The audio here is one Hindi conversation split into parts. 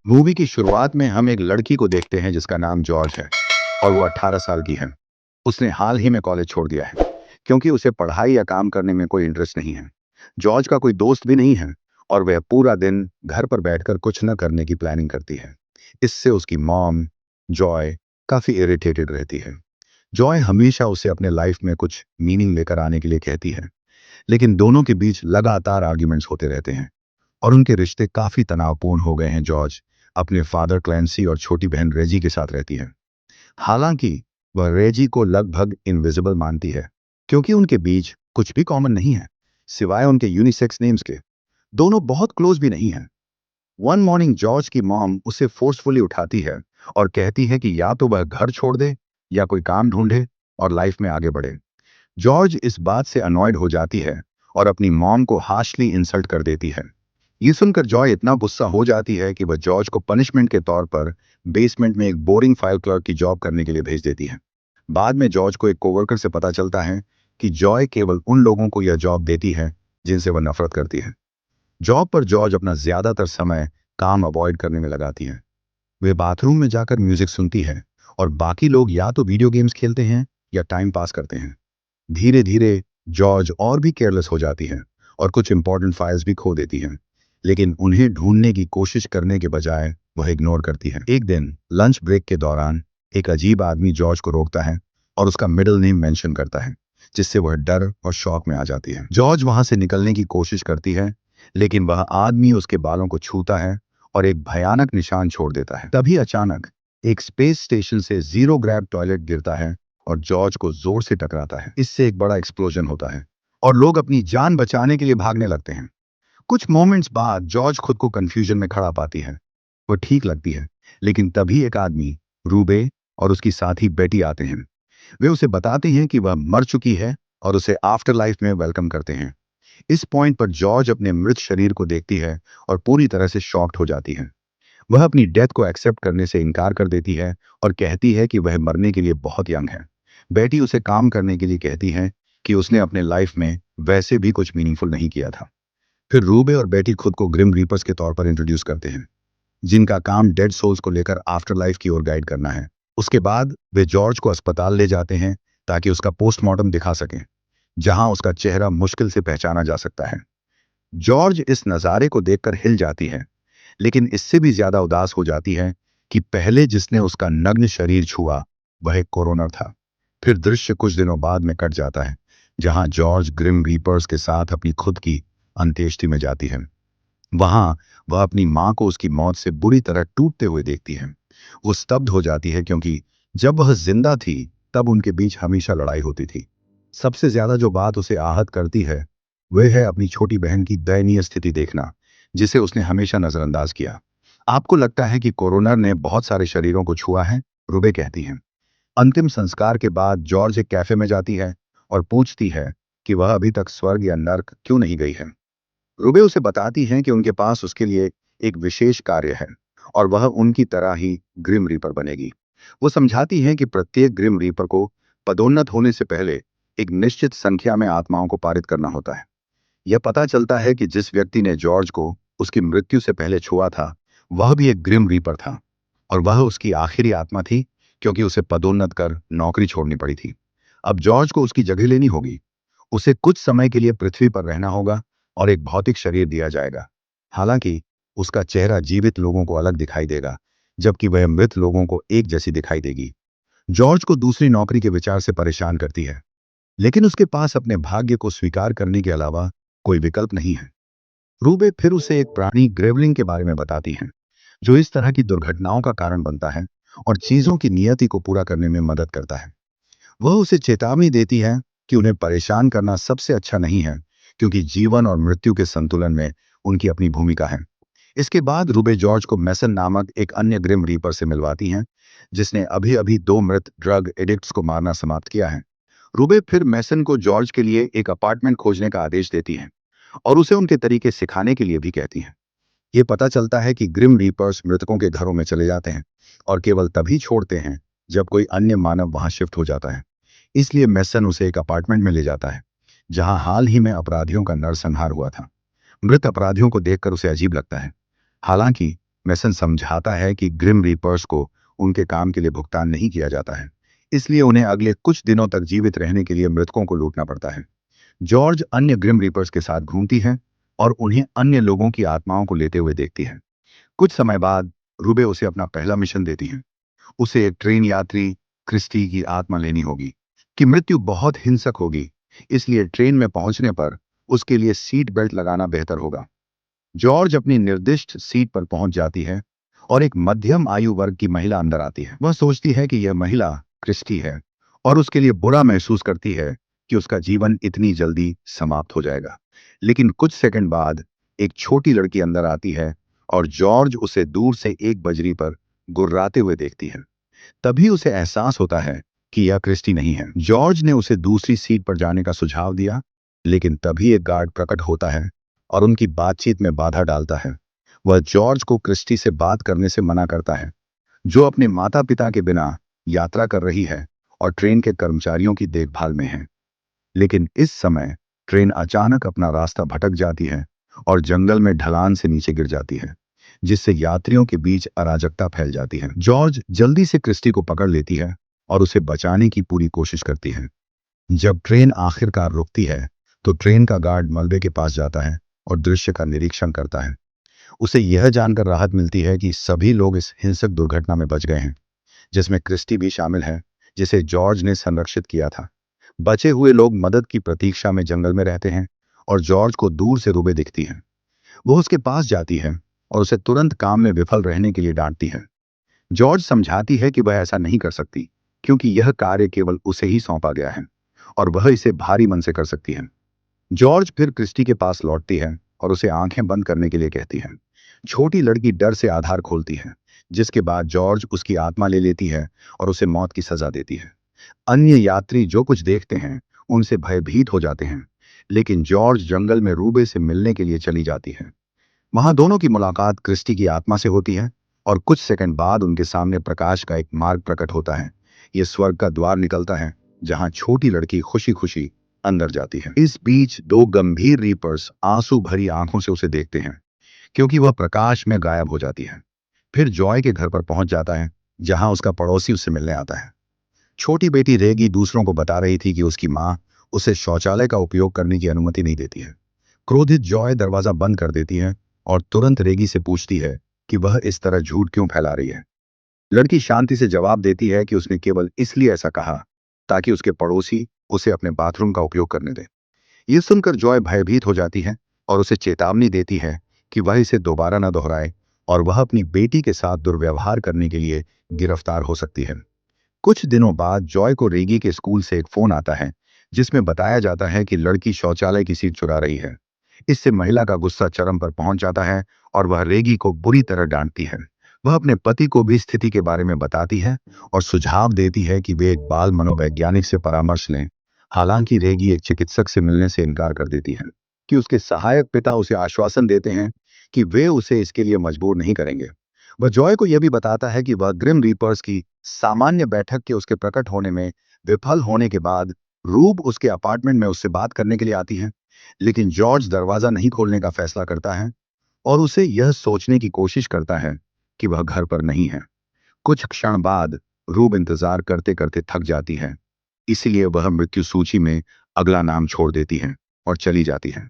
मूवी की शुरुआत में हम एक लड़की को देखते हैं जिसका नाम जॉर्ज है और वो 18 साल की है। उसने हाल ही में कॉलेज छोड़ दिया है क्योंकि उसे पढ़ाई या काम करने में कोई इंटरेस्ट नहीं है। जॉर्ज का कोई दोस्त भी नहीं है और वह पूरा दिन घर पर बैठकर कुछ न करने की प्लानिंग करती है। इससे उसकी मॉम जॉय काफ़ी इरिटेटेड रहती है। जॉय हमेशा उसे अपने लाइफ में कुछ मीनिंग लेकर आने के लिए कहती है, लेकिन दोनों के बीच लगातार आर्ग्यूमेंट्स होते रहते हैं और उनके रिश्ते काफी तनावपूर्ण हो गए हैं। जॉर्ज अपने फादर क्लैंसी और छोटी बहन रेजी के साथ रहती है। हालांकि वह रेजी को लगभग इनविजिबल मानती है क्योंकि उनके बीच कुछ भी कॉमन नहीं है सिवाय उनके यूनिसेक्स नेम्स के। दोनों बहुत क्लोज भी नहीं हैं। वन मॉर्निंग जॉर्ज की मॉम उसे फोर्सफुली उठाती है और कहती है कि या तो वह घर छोड़ दे या कोई काम ढूंढे और लाइफ में आगे बढ़े। जॉर्ज इस बात से अनॉयड हो जाती है और अपनी मॉम को हार्शली इंसल्ट कर देती है। ये सुनकर जॉय इतना गुस्सा हो जाती है कि वह जॉर्ज को पनिशमेंट के तौर पर बेसमेंट में एक बोरिंग फाइल क्लर्क की जॉब करने के लिए भेज देती है। बाद में जॉर्ज को एक कोवर्कर से पता चलता है कि जॉय केवल उन लोगों को यह जॉब देती है जिनसे वह नफरत करती है। जॉब पर जॉर्ज अपना ज्यादातर समय काम अवॉइड करने में लगाती है। वे बाथरूम में जाकर म्यूजिक सुनती है और बाकी लोग या तो वीडियो गेम्स खेलते हैं या टाइम पास करते हैं। धीरे धीरे जॉर्ज और भी केयरलेस हो जाती है और कुछ इंपॉर्टेंट फाइल्स भी खो देती है, लेकिन उन्हें ढूंढने की कोशिश करने के बजाय वह इग्नोर करती है। एक दिन लंच ब्रेक के दौरान एक अजीब आदमी जॉर्ज को रोकता है और उसका मिडिल नेम मेंशन करता है, जिससे वह डर और शॉक में आ जाती है। जॉर्ज वहां से निकलने की कोशिश करती है, लेकिन वह आदमी उसके बालों को छूता है और एक भयानक निशान छोड़ देता है। तभी अचानक एक स्पेस स्टेशन से जीरो ग्रेव टॉयलेट गिरता है और जॉर्ज को जोर से टकराता है। इससे एक बड़ा एक्सप्लोजन होता है और लोग अपनी जान बचाने के लिए भागने लगते हैं। कुछ मोमेंट्स बाद जॉर्ज खुद को कंफ्यूजन में खड़ा पाती है। वो ठीक लगती है, लेकिन तभी एक आदमी रूबे और उसकी साथी बेटी आते हैं। वे उसे बताते हैं कि वह मर चुकी है और उसे आफ्टर लाइफ में वेलकम करते हैं। इस पॉइंट पर जॉर्ज अपने मृत शरीर को देखती है और पूरी तरह से शॉक्ड हो जाती है। वह अपनी डेथ को एक्सेप्ट करने से इनकार कर देती है और कहती है कि वह मरने के लिए बहुत यंग है। बेटी उसे काम करने के लिए कहती है कि उसने अपने लाइफ में वैसे भी कुछ मीनिंगफुल नहीं किया था। फिर रूबे और बेटी खुद को ग्रिम रीपर्स के तौर पर इंट्रोड्यूस करते हैं, जिनका काम डेड सोल्स को लेकर आफ्टर लाइफ की ओर गाइड करना है। उसके बाद वे जॉर्ज को अस्पताल ले जाते हैं ताकि उसका पोस्टमार्टम दिखा सकें, जहां उसका चेहरा मुश्किल से पहचाना जा सकता है। जॉर्ज इस नज़ारे को देखकर हिल जाती है, लेकिन इससे भी ज्यादा उदास हो जाती है कि पहले जिसने उसका नग्न शरीर छुआ वह एक कोरोनर था। फिर दृश्य कुछ दिनों बाद में कट जाता है, जहां जॉर्ज ग्रिम रीपर्स के साथ अपनी खुद की अंत्येष्टि में जाती है। वहां वह अपनी मां को उसकी मौत से बुरी तरह टूटते हुए देखती है। वो स्तब्ध हो जाती है क्योंकि जब वह जिंदा थी तब उनके बीच हमेशा लड़ाई होती थी। सबसे ज्यादा जो बात उसे आहत करती है वह है अपनी छोटी बहन की दयनीय स्थिति देखना, जिसे उसने हमेशा नजरअंदाज किया। आपको लगता है कि कोरोनर ने बहुत सारे शरीरों को छुआ है, रुबे कहती हैं। अंतिम संस्कार के बाद जॉर्ज एक कैफे में जाती है और पूछती है कि वह अभी तक स्वर्ग या नर्क क्यों नहीं गई है। रुबे उसे बताती हैं कि उनके पास उसके लिए एक विशेष कार्य है और वह उनकी तरह ही ग्रिम रीपर बनेगी। वो समझाती हैं कि प्रत्येक ग्रिम रीपर को पदोन्नत होने से पहले एक निश्चित संख्या में आत्माओं को पारित करना होता है। यह पता चलता है कि जिस व्यक्ति ने जॉर्ज को उसकी मृत्यु से पहले छुआ था वह भी एक ग्रिम रीपर था और वह उसकी आखिरी आत्मा थी, क्योंकि उसे पदोन्नत कर नौकरी छोड़नी पड़ी थी। अब जॉर्ज को उसकी जगह लेनी होगी। उसे कुछ समय के लिए पृथ्वी पर रहना होगा और एक भौतिक शरीर दिया जाएगा। हालांकि उसका चेहरा जीवित लोगों को अलग दिखाई देगा, जबकि वह मृत लोगों को एक जैसी दिखाई देगी। जॉर्ज को दूसरी नौकरी के विचार से परेशान करती है, लेकिन उसके पास अपने भाग्य को स्वीकार करने के अलावा कोई विकल्प नहीं है। रूबे फिर उसे एक प्राणी ग्रेवलिंग के बारे में बताती हैं, जो इस तरह की दुर्घटनाओं का कारण बनता है और चीजों की नियति को पूरा करने में मदद करता है। वह उसे चेतावनी देती है कि उन्हें परेशान करना सबसे अच्छा नहीं है, क्योंकि जीवन और मृत्यु के संतुलन में उनकी अपनी भूमिका है। इसके बाद रूबे जॉर्ज को मैसन नामक एक अन्य ग्रिम रीपर से मिलवाती हैं, जिसने अभी अभी दो मृत ड्रग एडिक्ट्स को मारना समाप्त किया है। रूबे फिर मैसन को जॉर्ज के लिए एक अपार्टमेंट खोजने का आदेश देती हैं और उसे उनके तरीके सिखाने के लिए भी कहती हैं। ये पता चलता है कि ग्रिम रीपर्स मृतकों के घरों में चले जाते हैं और केवल तभी छोड़ते हैं जब कोई अन्य मानव वहां शिफ्ट हो जाता है। इसलिए मैसन उसे एक अपार्टमेंट में ले जाता है, जहां हाल ही में अपराधियों का नरसंहार हुआ था। मृत अपराधियों को देखकर उसे अजीब लगता है। हालांकि मेसन समझाता है कि ग्रिम रीपर्स को उनके काम के लिए भुगतान नहीं किया जाता है, इसलिए उन्हें अगले कुछ दिनों तक जीवित रहने के लिए मृतकों को लूटना पड़ता है। जॉर्ज अन्य ग्रिम रीपर्स के साथ घूमती है और उन्हें अन्य लोगों की आत्माओं को लेते हुए देखती है। कुछ समय बाद रूबे उसे अपना पहला मिशन देती है। उसे एक ट्रेन यात्री क्रिस्टी की आत्मा लेनी होगी कि मृत्यु बहुत हिंसक होगी, इसलिए ट्रेन में पहुंचने पर उसके लिए सीट बेल्ट लगाना बेहतर होगा। जॉर्ज अपनी निर्दिष्ट सीट पर पहुंच जाती है और एक मध्यम आयु वर्ग की महिला अंदर आती है। वह सोचती है कि यह महिला क्रिस्टी है और उसके लिए बुरा महसूस करती है कि उसका जीवन इतनी जल्दी समाप्त हो जाएगा। लेकिन कुछ सेकंड बाद एक छोटी लड़की अंदर आती है और जॉर्ज उसे दूर से एक बजरी पर गुर्राते हुए देखती है। तभी उसे एहसास होता है कि यह क्रिस्टी नहीं है। जॉर्ज ने उसे दूसरी सीट पर जाने का सुझाव दिया, लेकिन तभी एक गार्ड प्रकट होता है और उनकी बातचीत में बाधा डालता है। वह जॉर्ज को क्रिस्टी से बात करने से मना करता है, जो अपने माता पिता के बिना यात्रा कर रही है और ट्रेन के कर्मचारियों की देखभाल में है। लेकिन इस समय ट्रेन अचानक अपना रास्ता भटक जाती है और जंगल में ढलान से नीचे गिर जाती है, जिससे यात्रियों के बीच अराजकता फैल जाती है। जॉर्ज जल्दी से क्रिस्टी को पकड़ लेती है और उसे बचाने की पूरी कोशिश करती है। जब ट्रेन आखिरकार रुकती है तो ट्रेन का गार्ड मलबे के पास जाता है और दृश्य का निरीक्षण करता है। उसे यह जानकर राहत मिलती है कि सभी लोग इस हिंसक दुर्घटना में बच गए हैं, जिसमें क्रिस्टी भी शामिल है, जिसे जॉर्ज ने संरक्षित किया था। बचे हुए लोग मदद की प्रतीक्षा में जंगल में रहते हैं और जॉर्ज को दूर से रूबे दिखती है। वो उसके पास जाती है और उसे तुरंत काम में विफल रहने के लिए डांटती है। जॉर्ज समझाती है कि वह ऐसा नहीं कर सकती, क्योंकि यह कार्य केवल उसे ही सौंपा गया है और वह इसे भारी मन से कर सकती है। जॉर्ज फिर क्रिस्टी के पास लौटती है और उसे आंखें बंद करने के लिए कहती है। छोटी लड़की डर से आधार खोलती है, जिसके बाद जॉर्ज उसकी आत्मा ले लेती है और उसे मौत की सजा देती है। अन्य यात्री जो कुछ देखते हैं उनसे भयभीत हो जाते हैं, लेकिन जॉर्ज जंगल में रूबे से मिलने के लिए चली जाती है। वहां दोनों की मुलाकात क्रिस्टी की आत्मा से होती है और कुछ सेकंड बाद उनके सामने प्रकाश का एक मार्ग प्रकट होता है। ये स्वर्ग का द्वार निकलता है, जहां छोटी लड़की खुशी खुशी अंदर जाती है। इस बीच दो गंभीर रीपर्स आंसू भरी आंखों से उसे देखते हैं, क्योंकि वह प्रकाश में गायब हो जाती है। फिर जॉय के घर पर पहुंच जाता है, जहां उसका पड़ोसी उससे मिलने आता है। छोटी बेटी रेगी दूसरों को बता रही थी कि उसकी माँ उसे शौचालय का उपयोग करने की अनुमति नहीं देती है। क्रोधित जॉय दरवाजा बंद कर देती है और तुरंत रेगी से पूछती है कि वह इस तरह झूठ क्यों फैला रही है। लड़की शांति से जवाब देती है कि उसने केवल इसलिए ऐसा कहा ताकि उसके पड़ोसी उसे अपने बाथरूम का उपयोग करने दे। ये सुनकर जॉय भयभीत हो जाती है और उसे चेतावनी देती है कि वह इसे दोबारा न दोहराए और वह अपनी बेटी के साथ दुर्व्यवहार करने के लिए गिरफ्तार हो सकती है। कुछ दिनों बाद जॉय को रेगी के स्कूल से एक फोन आता है, जिसमें बताया जाता है कि लड़की शौचालय की सीट चुरा रही है। इससे महिला का गुस्सा चरम पर पहुंच जाता है और वह रेगी को बुरी तरह डांटती है। वह अपने पति को भी स्थिति के बारे में बताती है और सुझाव देती है कि वे एक बाल मनोवैज्ञानिक से परामर्श लें। हालांकि रेगी एक चिकित्सक से मिलने से इनकार कर देती है कि उसके सहायक पिता उसे आश्वासन देते हैं कि वे उसे इसके लिए मजबूर नहीं करेंगे। वह जॉय को यह भी बताता है कि वह ग्रिम रीपर्स की सामान्य बैठक के उसके प्रकट होने में विफल होने के बाद रूब उसके अपार्टमेंट में उससे बात करने के लिए आती है। लेकिन जॉर्ज दरवाजा नहीं खोलने का फैसला करता है और उसे यह सोचने की कोशिश करता है कि वह घर पर नहीं है। कुछ क्षण बाद रूब इंतजार करते करते थक जाती है, इसलिए वह मृत्यु सूची में अगला नाम छोड़ देती है और चली जाती है।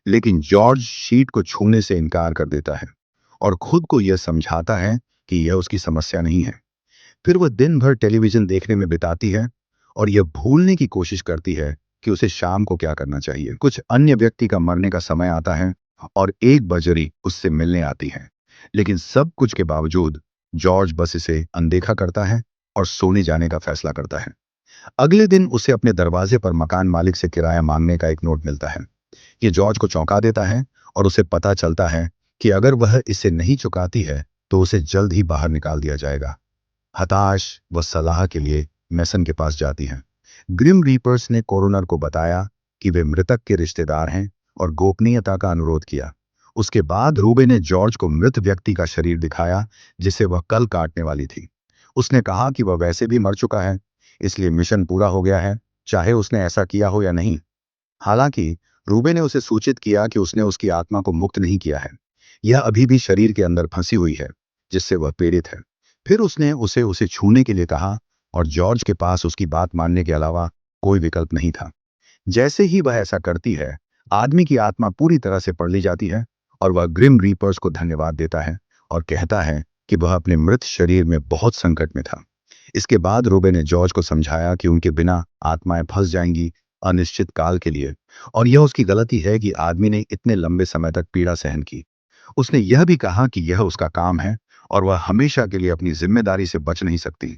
लेकिन जॉर्ज शीट को छूने से इनकार कर देता है और खुद को यह समझाता है कि यह उसकी समस्या नहीं है। फिर वह दिन भर टेलीविजन देखने में बिताती है और यह भूलने की कोशिश करती है कि उसे शाम को क्या करना चाहिए। कुछ अन्य व्यक्ति का मरने का समय आता है और एक बजरी उससे मिलने आती है, लेकिन सब कुछ के बावजूद जॉर्ज बस इसे अनदेखा करता है और सोने जाने का फैसला करता है। अगले दिन उसे अपने दरवाजे पर मकान मालिक से किराया मांगने का एक नोट मिलता है। ये जॉर्ज को चौंका देता है और उसे पता चलता है कि अगर वह इसे नहीं चुकाती है तो उसे जल्द ही बाहर निकाल दिया जाएगा। हताश वह सलाह के लिए मेसन के पास जाती हैं। ग्रिम रीपर्स ने कोरोनर को बताया कि वे मृतक के रिश्तेदार हैं और गोपनीयता का अनुरोध किया। उसके बाद रूबे ने जॉर्ज को मृत व्यक्ति का शरीर दिखाया, जिसे वह कल काटने वाली थी। उसने कहा कि वह वैसे भी मर चुका है, इसलिए मिशन पूरा हो गया है, चाहे उसने ऐसा किया हो या नहीं। हालांकि रूबे ने उसे सूचित किया कि उसने उसकी आत्मा को मुक्त नहीं किया है। यह अभी भी शरीर के अंदर फंसी हुई है, जिससे वह पीड़ित है। फिर उसने उसे उसे छूने के लिए कहा और जॉर्ज के पास उसकी बात मानने के अलावा कोई विकल्प नहीं था। जैसे ही वह ऐसा करती है, आदमी की आत्मा पूरी तरह से पड़ ली जाती है और वह ग्रिम रीपर्स को धन्यवाद देता है और कहता है कि वह अपने मृत शरीर में बहुत संकट में था। इसके बाद रूबे ने जॉर्ज को समझाया कि उनके बिना आत्माएं फंस जाएंगी अनिश्चित काल के लिए, और यह उसकी गलती है कि आदमी ने इतने लंबे समय तक पीड़ा सहन की। उसने यह भी कहा कि यह उसका काम है और वह हमेशा के लिए अपनी जिम्मेदारी से बच नहीं सकती।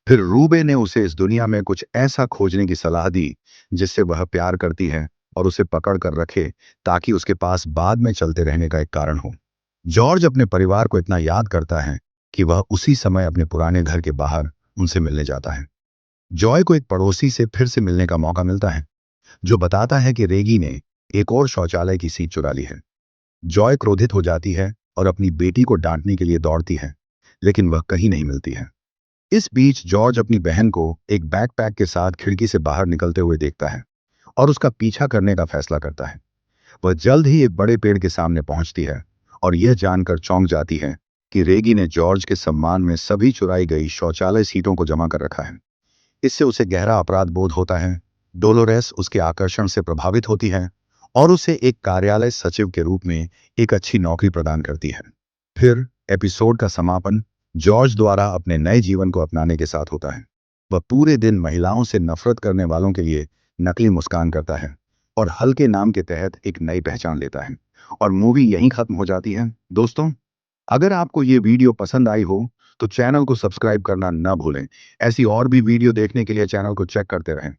फिर रूबे ने उसे इस दुनिया में कुछ ऐसा खोजने की सलाह दी जिससे वह प्यार करती है और उसे पकड़ कर रखे, ताकि उसके पास बाद में चलते रहने का एक कारण हो। जॉर्ज अपने परिवार को इतना याद करता है कि वह उसी समय अपने पुराने घर के बाहर उनसे मिलने जाता है। जॉय को एक पड़ोसी से फिर से मिलने का मौका मिलता है, जो बताता है कि रेगी ने एक और शौचालय की सीट चुरा ली है। जॉय क्रोधित हो जाती है और अपनी बेटी को डांटने के लिए दौड़ती है, लेकिन वह कहीं नहीं मिलती है। इस बीच जॉर्ज अपनी बहन को एक बैकपैक के साथ खिड़की से बाहर निकलते हुए देखता है और उसका पीछा करने का फैसला करता है। वह जल्द ही एक बड़े पेड़ के सामने पहुंचती है और यह जानकर चौंक जाती है कि रेगी ने जॉर्ज के सम्मान में सभी चुराई गई शौचालय सीटों को जमा कर रखा है। इससे उसे गहरा अपराध बोध होता है। डोलोरेस उसके आकर्षण से प्रभावित होती है और उसे एक कार्यालय सचिव के रूप में एक अच्छी नौकरी प्रदान करती है। फिर एपिसोड का समापन जॉर्ज द्वारा अपने नए जीवन को अपनाने के साथ होता है। वह पूरे दिन महिलाओं से नफरत करने वालों के लिए नकली मुस्कान करता है और हल्के नाम के तहत एक नई पहचान लेता है, और मूवी यहीं खत्म हो जाती है। दोस्तों, अगर आपको ये वीडियो पसंद आई हो तो चैनल को सब्सक्राइब करना ना भूलें। ऐसी और भी वीडियो देखने के लिए चैनल को चेक करते रहें।